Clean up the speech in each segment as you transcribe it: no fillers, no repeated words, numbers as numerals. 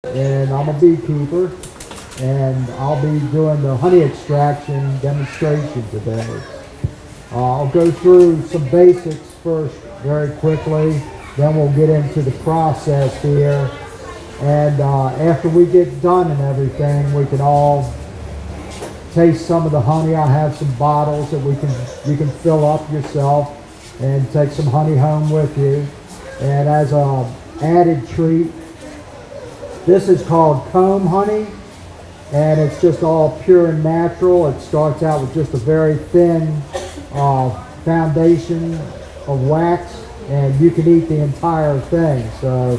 And I'm a beekeeper, and I'll be doing the honey extraction demonstration today. I'll go through some basics first very quickly, then we'll get into the process here. And after we get done and everything, we can all taste some of the honey. I have some bottles that you can fill up yourself and take some honey home with you. And as a added treat, this is called comb honey, and it's just all pure and natural. It starts out with just a very thin foundation of wax, and you can eat the entire thing. So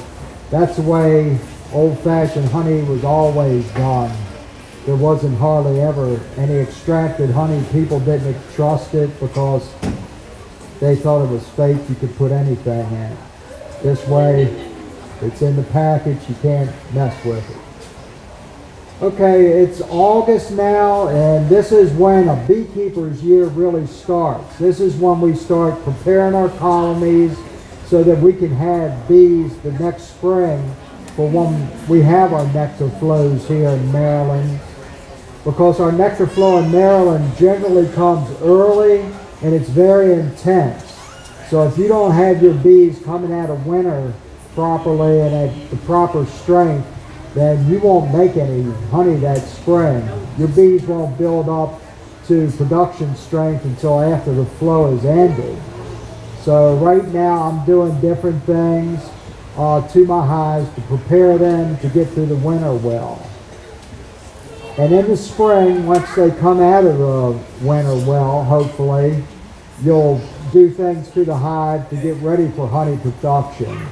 that's the way old-fashioned honey was always done. There wasn't hardly ever any extracted honey. People didn't trust it because they thought it was fake. You could put anything in it. This way, it's in the package, you can't mess with it. Okay, it's August now, and this is when a beekeeper's year really starts. This is when we start preparing our colonies so that we can have bees the next spring for when we have our nectar flows here in Maryland. Because our nectar flow in Maryland generally comes early and it's very intense. So if you don't have your bees coming out of winter properly and at the proper strength, then you won't make any honey that spring. Your bees won't build up to production strength until after the flow is ended. So right now I'm doing different things to my hives to prepare them to get through the winter well. And in the spring, once they come out of the winter well, hopefully, you'll do things to the hive to get ready for honey production.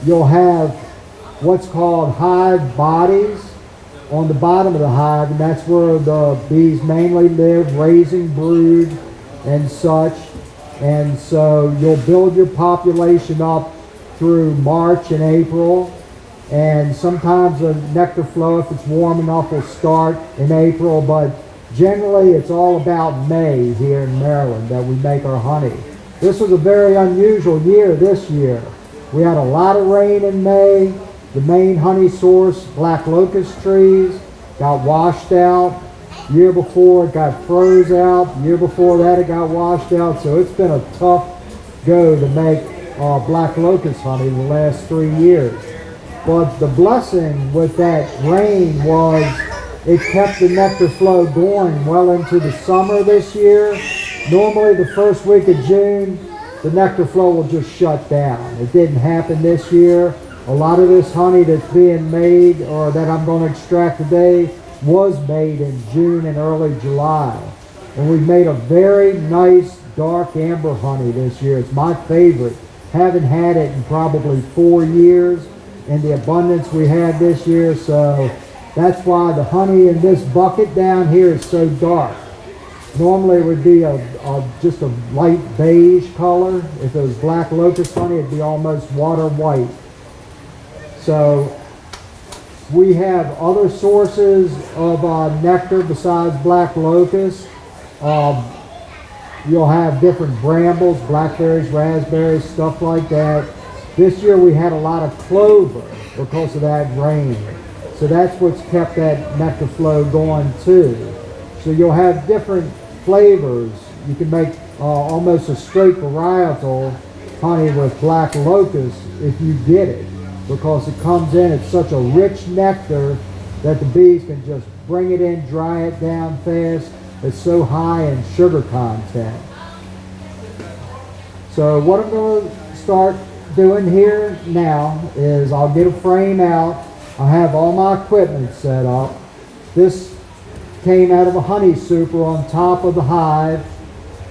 You'll have what's called hive bodies on the bottom of the hive, and that's where the bees mainly live, raising brood and such. And so you'll build your population up through March and April, and sometimes the nectar flow, if it's warm enough, will start in April, but generally it's all about May here in Maryland that we make our honey. This was a very unusual year this year. We had a lot of rain in May. The main honey source, black locust trees, got washed out. Year before it got froze out. Year before that it got washed out. So it's been a tough go to make black locust honey the last 3 years. But the blessing with that rain was it kept the nectar flow going well into the summer this year. Normally the first week of June, the nectar flow will just shut down. It didn't happen this year. A lot of this honey that's being made, or that I'm going to extract today, was made in June and early July. And we've made a very nice dark amber honey this year. It's my favorite. Haven't had it in probably 4 years, and the abundance we had this year, so that's why the honey in this bucket down here is so dark. Normally it would be just a light beige color. If it was black locust honey, it'd be almost water white. So we have other sources of nectar besides black locust. You'll have different brambles, blackberries, raspberries, stuff like that. This year we had a lot of clover because of that rain. So that's what's kept that nectar flow going too. So you'll have different flavors. You can make almost a straight varietal honey with black locust if you get it, because it comes in, it's such a rich nectar that the bees can just bring it in, dry it down fast. It's so high in sugar content. So what I'm going to start doing here now is I'll get a frame out. I have all my equipment set up. This came out of a honey super on top of the hive.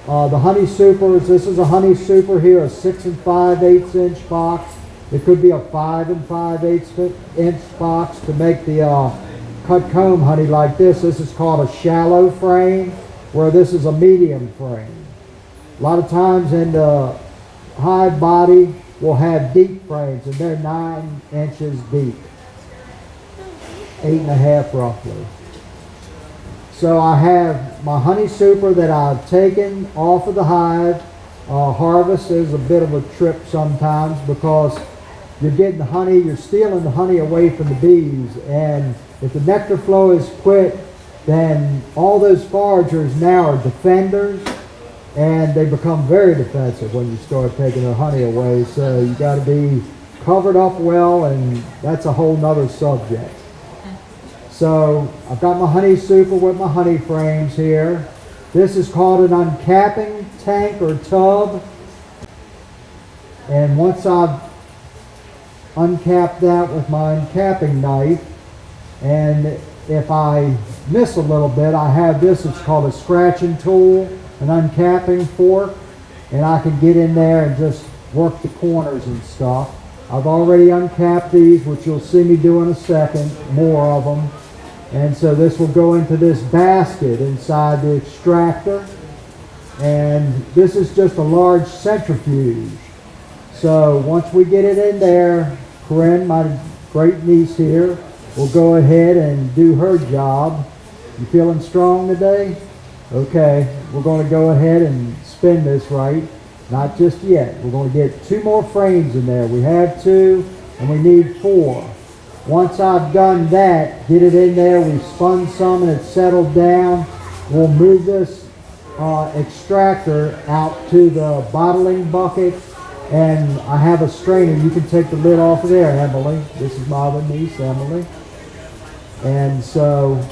The honey supers, this is a honey super here, a 6 5/8 inch box. It could be a 5 5/8 inch box to make the cut comb honey like this. This is called a shallow frame, where this is a medium frame. A lot of times in the hive body, we'll have deep frames, and they're 9 inches deep, 8.5 roughly. So I have my honey super that I've taken off of the hive. Harvest is a bit of a trip sometimes because you're getting the honey, you're stealing the honey away from the bees. And if the nectar flow is quit, then all those foragers now are defenders, and they become very defensive when you start taking their honey away. So you got to be covered up well, and that's a whole nother subject. So I've got my honey super with my honey frames here. This is called an uncapping tank or tub. And once I've uncapped that with my uncapping knife, and if I miss a little bit, I have this, it's called a scratching tool, an uncapping fork, and I can get in there and just work the corners and stuff. I've already uncapped these, which you'll see me do in a second, more of them. And so this will go into this basket inside the extractor. And this is just a large centrifuge. So once we get it in there, Corinne, my great niece here, will go ahead and do her job. You feeling strong today? Okay, we're going to go ahead and spin this right. Not just yet. We're going to get 2 more frames in there. We have 2 and we need 4. Once I've done that, get it in there, we've spun some and it's settled down, we'll move this extractor out to the bottling bucket, and I have a strainer. You can take the lid off of there, Emily. This is my other niece, Emily. And so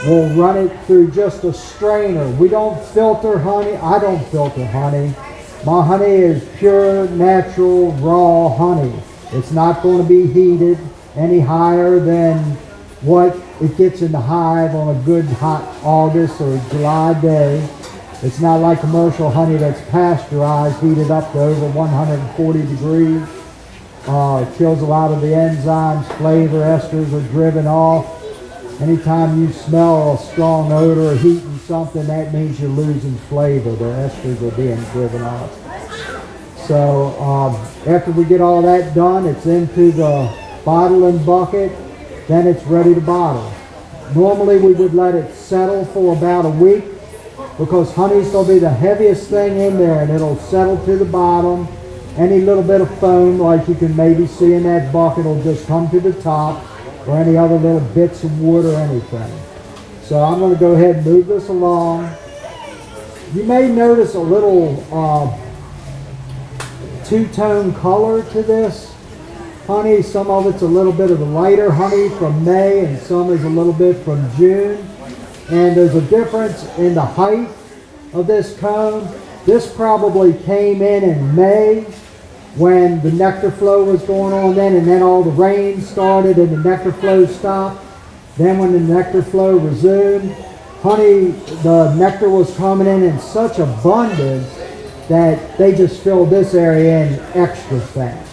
we'll run it through just a strainer. We don't filter honey. I don't filter honey. My honey is pure, natural, raw honey. It's not going to be heated any higher than what it gets in the hive on a good hot August or July day. It's not like commercial honey that's pasteurized, heated up to over 140 degrees. Kills a lot of the enzymes, flavor, esters are driven off. Anytime you smell a strong odor or heat in something, that means you're losing flavor. The esters are being driven off. So after we get all that done, it's into the bottling bucket, then it's ready to bottle. Normally we would let it settle for about a week, because honey's going to be the heaviest thing in there, and it'll settle to the bottom. Any little bit of foam like you can maybe see in that bucket will just come to the top, or any other little bits of wood or anything. So I'm going to go ahead and move this along. You may notice a little two-tone color to this honey. Some of it's a little bit of the lighter honey from May, and some is a little bit from June. And there's a difference in the height of this comb. This probably came in May when the nectar flow was going on then, and then all the rain started and the nectar flow stopped. Then when the nectar flow resumed, the nectar was coming in such abundance that they just filled this area in extra fast.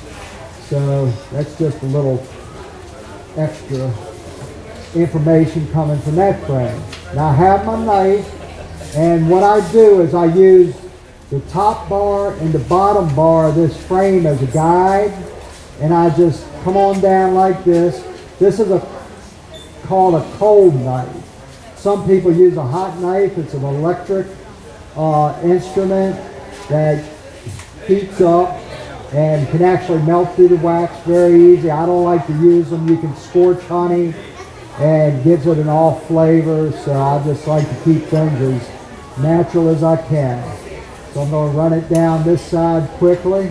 So that's just a little extra information coming from that frame. Now I have my knife, and what I do is I use the top bar and the bottom bar of this frame as a guide, and I just come on down like this. This is called a cold knife. Some people use a hot knife. It's an electric instrument that heats up and can actually melt through the wax very easy. I don't like to use them. You can scorch honey and gives it an off flavor, so I just like to keep things as natural as I can. So I'm going to run it down this side quickly,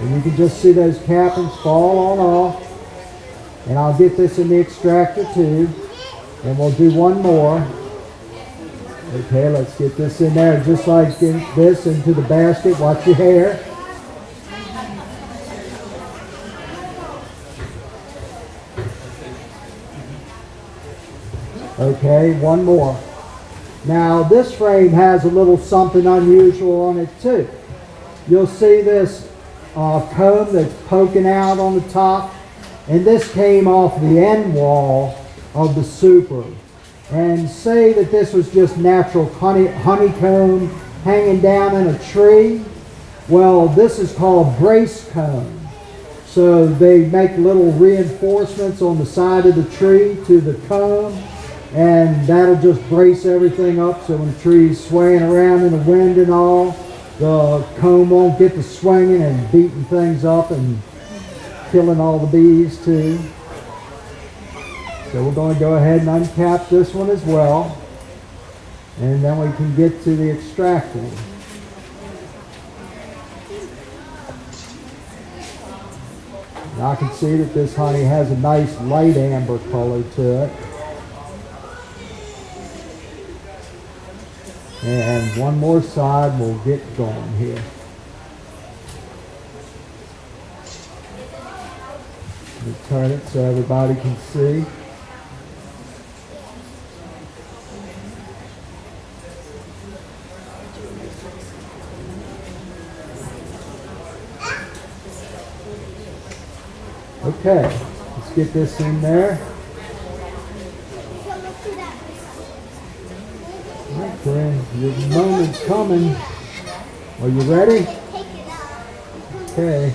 and you can just see those cappings fall on off. And I'll get this in the extractor too, and we'll do one more. Okay, let's get this in there, just like this, into the basket. Watch your hair. Okay, one more. Now this frame has a little something unusual on it too. You'll see this comb that's poking out on the top, and this came off the end wall of the super. And say that this was just natural honeycomb hanging down in a tree. Well, this is called brace comb. So they make little reinforcements on the side of the tree to the comb, and that'll just brace everything up, so when the tree's swaying around in the wind and all, the comb won't get to swinging and beating things up and killing all the bees too. So we're going to go ahead and uncap this one as well. And then we can get to the extractor. Now I can see that this honey has a nice light amber color to it. And one more side we'll get going here. Let me turn it so everybody can see. Okay, let's get this in there. Okay, your moment's coming. Are you ready? Okay.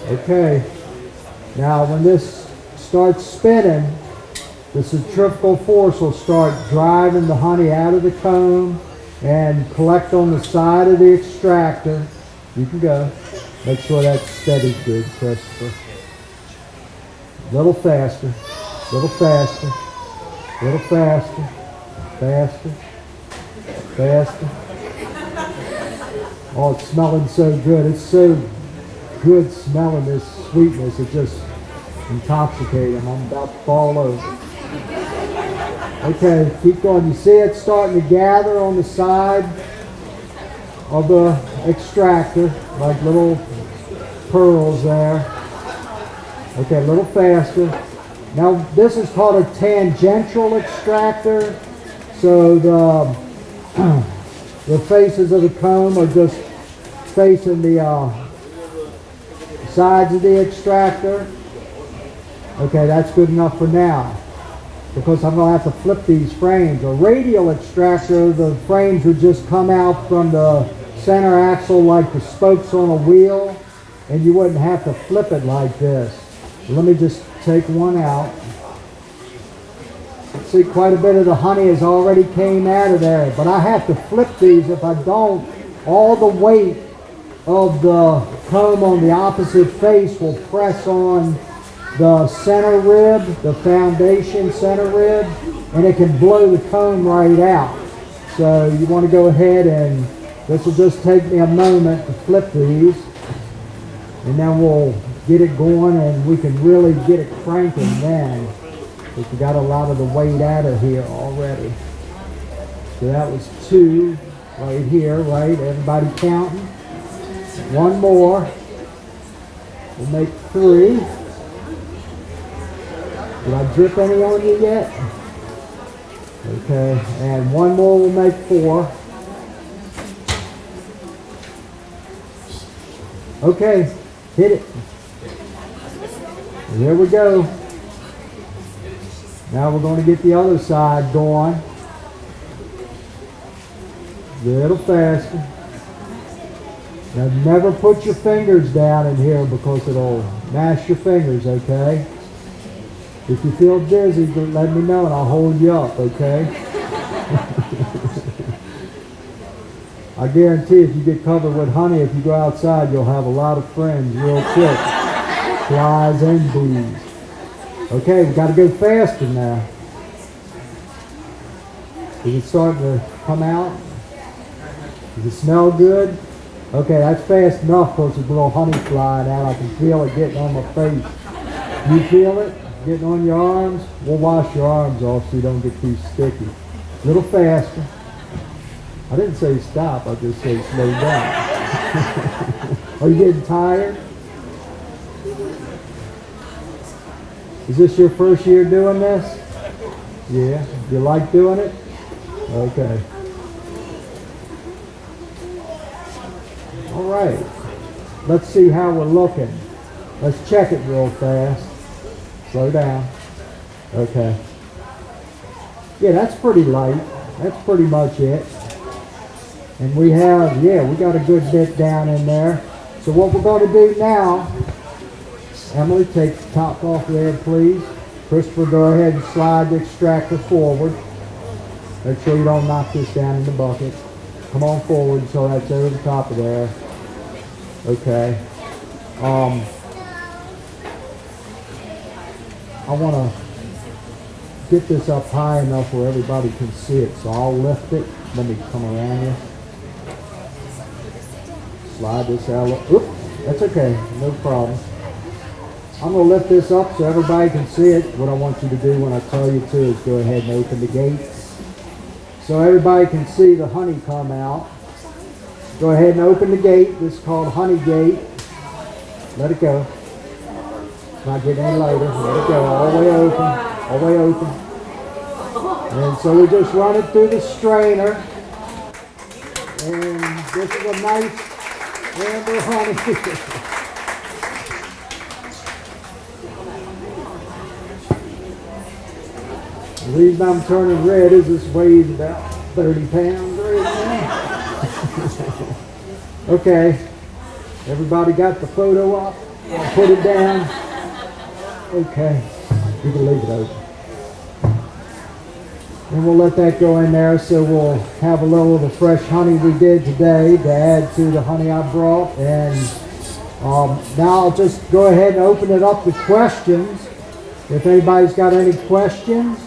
Okay. Now when this starts spinning, the centrifugal force will start driving the honey out of the comb and collect on the side of the extractor. You can go. Make sure that's steady good, Christopher. A little faster, a little faster, a little faster, faster, faster. Oh, it's smelling so good. It's so good smelling this sweetness. It's just intoxicating. I'm about to fall over. Okay, keep going. You see it starting to gather on the side of the extractor, like little pearls there. Okay, a little faster. Now this is called a tangential extractor. So the faces of the comb are just facing the sides of the extractor. Okay, that's good enough for now, because I'm going to have to flip these frames. A radial extractor, the frames would just come out from the center axle like the spokes on a wheel, and you wouldn't have to flip it like this. Let me just take one out. See, quite a bit of the honey has already came out of there, but I have to flip these. If I don't, all the weight of the comb on the opposite face will press on the center rib, the foundation center rib, and it can blow the comb right out. So you want to go ahead, and this will just take me a moment to flip these, and then we'll get it going and we can really get it cranking then, because we got a lot of the weight out of here already. So that was 2 right here, right? Everybody counting? One more. We'll make 3. Did I drip any on you yet? Okay, and one more will make 4. Okay, hit it. And there we go. Now we're going to get the other side going. A little faster. Now never put your fingers down in here, because it'll mash your fingers, okay? If you feel dizzy, let me know and I'll hold you up, okay? I guarantee if you get covered with honey, if you go outside, you'll have a lot of friends real quick. Flies and bees. Okay, we got to go faster now. Is it starting to come out? Does it smell good? Okay, that's fast enough, because there's a little honey flying out. I can feel it getting on my face. You feel it getting on your arms? We'll wash your arms off so you don't get too sticky. A little faster. I didn't say stop, I just said slow down. Are you getting tired? Is this your first year doing this? Yeah? You like doing it? Okay. All right. Let's see how we're looking. Let's check it real fast. Slow down. Okay. Yeah, that's pretty light. That's pretty much it. And we have, yeah, we got a good bit down in there. So what we're going to do now, Emily, take the top off there, please. Christopher, go ahead and slide the extractor forward. Make sure you don't knock this down in the bucket. Come on forward so that's over the top of there. Okay. I want to get this up high enough where everybody can see it. So I'll lift it. Let me come around here. Slide this out. Oop, that's okay. No problem. I'm going to lift this up so everybody can see it. What I want you to do when I tell you to is go ahead and open the gate so everybody can see the honey come out. Go ahead and open the gate. This is called honey gate. Let it go. It's not getting any lighter. Let it go. All the way open. All the way open. And so we just run it through the strainer. And this is a nice amber honey. The reason I'm turning red is this weighs about 30 pounds right now. Okay, everybody got the photo up? I'll put it down. Okay, you can leave it open. And we'll let that go in there, so we'll have a little of the fresh honey we did today to add to the honey I brought. And now I'll just go ahead and open it up to questions. If anybody's got any questions.